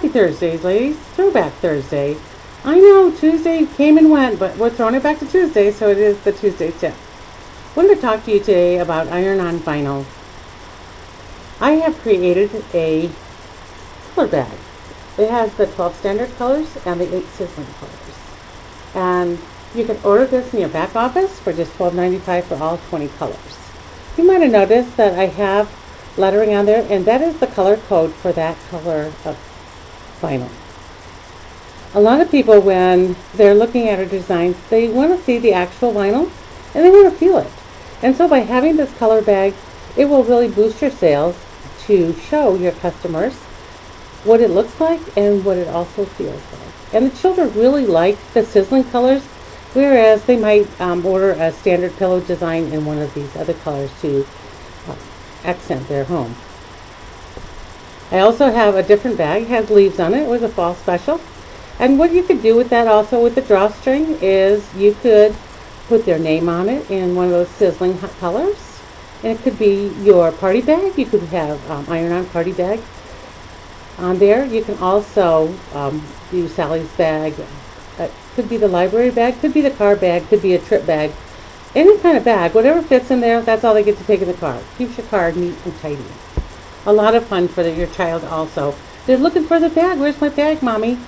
Happy Thursdays, ladies. Throwback Thursday. I know Tuesday came and went, but we're throwing it back to Tuesday, so it is the Tuesday tip. I wanted to talk to you today about iron-on vinyl. I have created a color bag. It has the 12 standard colors and the 8 sizzling colors. And you can order this in your back office for just $12.95 for all 20 colors. You might have noticed that I have lettering on there, and that is the color code for that color of vinyl. A lot of people, when they're looking at our designs, they want to see the actual vinyl and they want to feel it. And so by having this color bag, it will really boost your sales to show your customers what it looks like and what it also feels like. And the children really like the sizzling colors, whereas they might order a standard pillow design in one of these other colors to accent their home. I also have a different bag. It has leaves on it. It was a fall special. And what you could do with that also with the drawstring is you could put their name on it in one of those sizzling hot colors. And it could be your party bag. You could have iron-on party bag on there. You can also do Sally's bag. Could be the library bag, could be the car bag, could be a trip bag. Any kind of bag, whatever fits in there, that's all they get to take in the car. Keeps your car neat and tidy. A lot of fun for your child also. They're looking for the bag. Where's my bag, Mommy?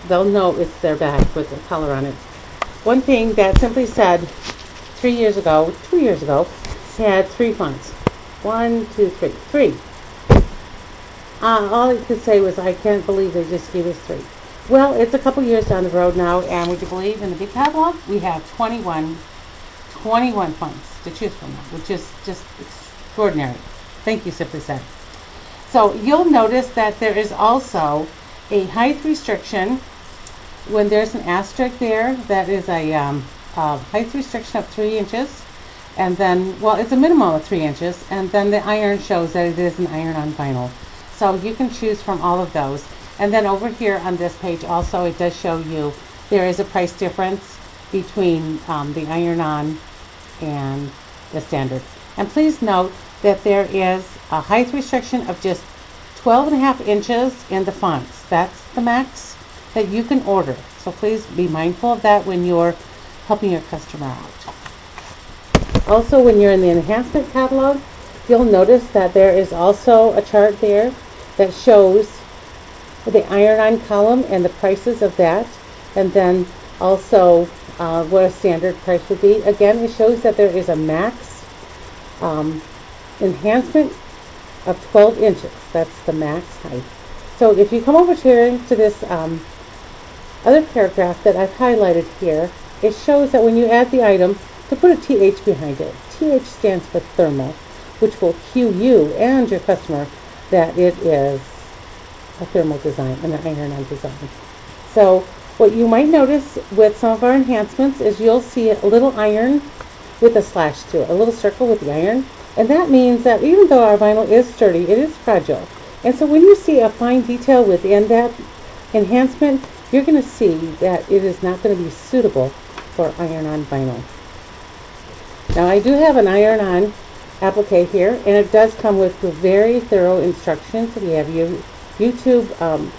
They'll know it's their bag with the color on it. One thing that Simply Said 2 years ago, had 3 fonts. 1, 2, 3. 3. All I could say was, I can't believe they just gave us 3. Well, it's a couple years down the road now, and would you believe in the big catalog, we have 21 fonts to choose from, which is just extraordinary. Thank you, Simply Said. So you'll notice that there is also a height restriction. When there's an asterisk there, that is a height restriction of 3 inches. And then, well, it's a minimum of 3 inches. And then the iron shows that it is an iron-on vinyl. So you can choose from all of those. And then over here on this page also, it does show you there is a price difference between the iron-on and the standard. And please note that there is a height restriction of just 12.5 inches in the fonts. That's the max that you can order. So please be mindful of that when you're helping your customer out. Also, when you're in the enhancement catalog, you'll notice that there is also a chart there that shows the iron-on column and the prices of that, and then also what a standard price would be. Again, it shows that there is a max enhancement of 12 inches. That's the max height. So if you come over here to this other paragraph that I've highlighted here, it shows that when you add the item, to put a TH behind it. TH stands for thermal, which will cue you and your customer that it is a thermal design and an iron-on design. So what you might notice with some of our enhancements is you'll see a little iron with a slash to it, a little circle with the iron. And that means that even though our vinyl is sturdy, it is fragile. And so when you see a fine detail within that enhancement, you're going to see that it is not going to be suitable for iron-on vinyl. Now, I do have an iron-on applique here, and it does come with very thorough instructions. We have YouTube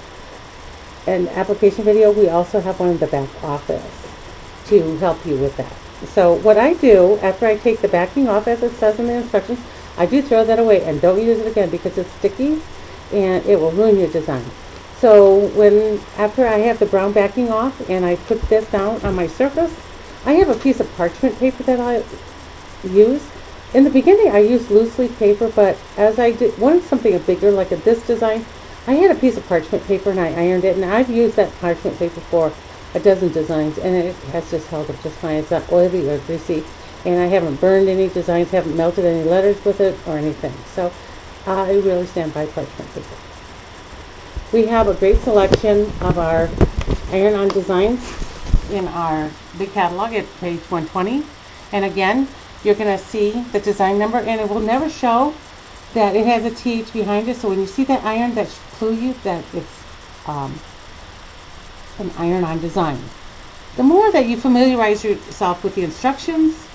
an application video. We also have one in the back office to help you with that. So what I do after I take the backing off, as it says in the instructions, I do throw that away and don't use it again because it's sticky and it will ruin your design. So after I have the brown backing off and I put this down on my surface, I have a piece of parchment paper that I use. In the beginning I used loose leaf paper, but as I wanted something bigger like this design, I had a piece of parchment paper and I ironed it, and I've used that parchment paper for a dozen designs, and it has just held up just fine. It's not oily or greasy, and I haven't burned any designs, haven't melted any letters with it or anything. So I really stand by parchment paper. We have a great selection of our iron-on designs in our big catalog at page 120. And again, you're going to see the design number, and it will never show that it has a TH behind it. So when you see that iron, that should clue you that it's an iron-on design. The more that you familiarize yourself with the instructions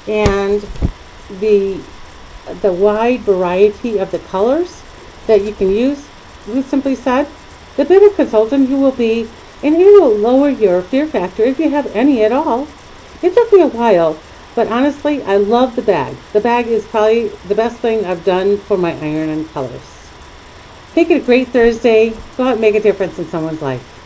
and the wide variety of the colors that you can use with Simply Said, the better consultant you will be, and it will lower your fear factor if you have any at all. It took me a while, but honestly, I love the bag. The bag is probably the best thing I've done for my iron and colors. Make it a great Thursday. Go out and make a difference in someone's life.